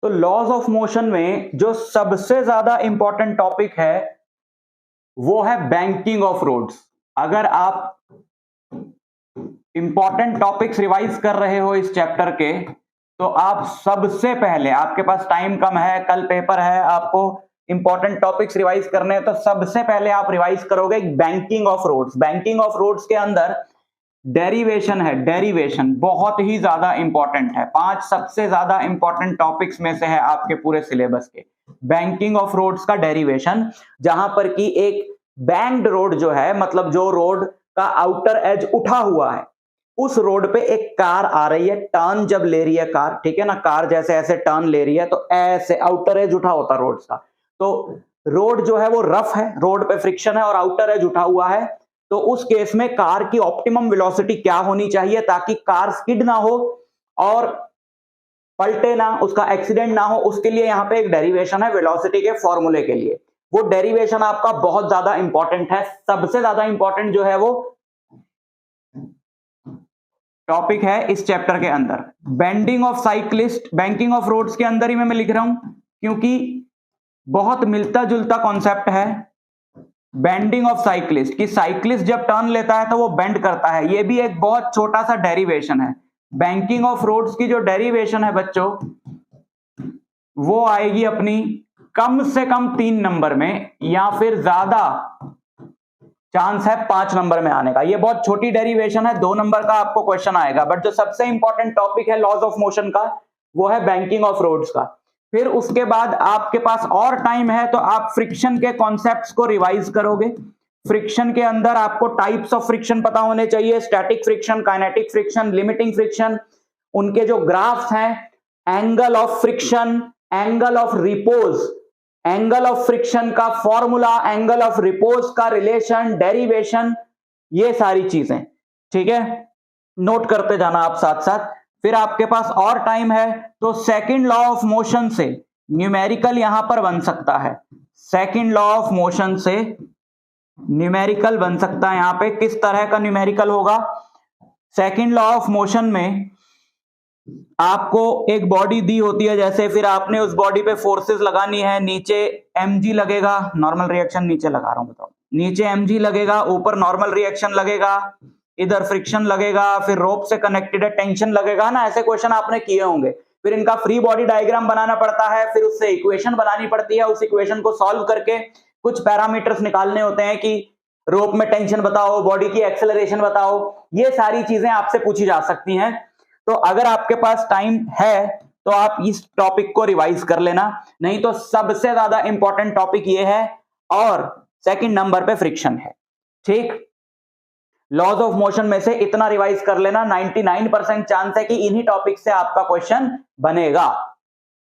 तो laws of motion में जो सबसे ज्यादा इंपॉर्टेंट टॉपिक है वो है बैंकिंग ऑफ रोड्स। अगर आप इंपॉर्टेंट टॉपिक्स रिवाइज कर रहे हो इस चैप्टर के, तो आप सबसे पहले, आपके पास टाइम कम है, कल पेपर है, आपको इंपॉर्टेंट टॉपिक्स रिवाइज करने हैं, तो सबसे पहले आप रिवाइज करोगे banking of roads. Banking of roads के अंदर डेरिवेशन है, डेरिवेशन बहुत ही ज्यादा इंपॉर्टेंट है, 5 सबसे ज्यादा इंपॉर्टेंट टॉपिक्स में से है आपके पूरे सिलेबस के। बैंकिंग ऑफ रोड्स का डेरिवेशन, जहां पर कि एक बैंक्ड रोड जो है, मतलब जो रोड का आउटर एज उठा हुआ है, उस रोड पे एक कार आ रही है, टर्न जब ले रही है कार, ठीक है ना, कार जैसे ऐसे टर्न ले रही है, तो ऐसे आउटर एज उठा होता रोड का। तो रोड जो है वो रफ है, रोड पे फ्रिक्शन है और आउटर एज उठा हुआ है, तो उस केस में कार की ऑप्टिमम वेलोसिटी क्या होनी चाहिए ताकि कार स्किड ना हो और पलटे ना, उसका एक्सीडेंट ना हो, उसके लिए यहां पे एक डेरिवेशन है वेलोसिटी के फॉर्मूले के लिए। वो डेरिवेशन आपका बहुत ज्यादा इंपॉर्टेंट है। सबसे ज्यादा इंपॉर्टेंट जो है वो टॉपिक है इस चैप्टर के अंदर, bending of cyclist. Banking of roads के अंदर ही मैं लिख रहा हूं क्योंकि बहुत मिलता जुलता कॉन्सेप्ट है। बेंडिंग ऑफ साइक्लिस्ट, कि साइक्लिस्ट जब टर्न लेता है तो वो बेंड करता है, ये भी एक बहुत छोटा सा डेरिवेशन है। बैंकिंग ऑफ रोड्स की जो डेरिवेशन है बच्चों, वो आएगी अपनी कम से कम 3 नंबर में, या फिर ज्यादा चांस है 5 नंबर में आने का। ये बहुत छोटी डेरिवेशन है, 2 नंबर का आपको क्वेश्चन आएगा, बट जो सबसे इंपॉर्टेंट टॉपिक है लॉज ऑफ मोशन का, वो है बैंकिंग ऑफ रोड्स का। फिर उसके बाद आपके पास और टाइम है तो आप फ्रिक्शन के कॉन्सेप्ट्स को रिवाइज करोगे। फ्रिक्शन के अंदर आपको टाइप्स ऑफ फ्रिक्शन पता होने चाहिए, static friction, kinetic friction, limiting friction, उनके जो ग्राफ्स हैं, angle of friction, angle of repose, angle of friction का फॉर्मूला, एंगल ऑफ रिपोज का रिलेशन, डेरिवेशन, ये सारी चीजें, ठीक है, नोट करते जाना आप साथ साथ। फिर आपके पास और टाइम है तो सेकंड लॉ ऑफ मोशन से न्यूमेरिकल यहां पर बन सकता है। सेकंड लॉ ऑफ मोशन से न्यूमेरिकल बन सकता है। यहां पे किस तरह का न्यूमेरिकल होगा? सेकंड लॉ ऑफ मोशन में आपको एक बॉडी दी होती है जैसे, फिर आपने उस बॉडी पे फोर्सेस लगानी है, नीचे mg लगेगा, नॉर्मल रिएक्शन नीचे लगा रहा हूं, बताओ, नीचे mg लगेगा, ऊपर नॉर्मल रिएक्शन लगेगा, इधर फ्रिक्शन लगेगा, फिर रोप से कनेक्टेड है, टेंशन लगेगा ना। ऐसे क्वेश्चन आपने किए होंगे। फिर इनका फ्री बॉडी डायग्राम बनाना पड़ता है, फिर उससे इक्वेशन बनानी पड़ती है, उस इक्वेशन को सॉल्व करके कुछ पैरामीटर्स निकालने होते हैं कि रोप में टेंशन बताओ, बॉडी की एक्सेलरेशन बताओ, ये सारी चीजें आपसे पूछी जा सकती हैं। तो अगर आपके पास टाइम है तो आप इस टॉपिक को रिवाइज कर लेना, नहीं तो सबसे ज्यादा इंपॉर्टेंट टॉपिक ये है और सेकंड नंबर पे फ्रिक्शन है, ठीक। लॉज ऑफ मोशन में से इतना रिवाइज कर लेना, 99% चांस है कि इन्हीं टॉपिक से आपका क्वेश्चन बनेगा।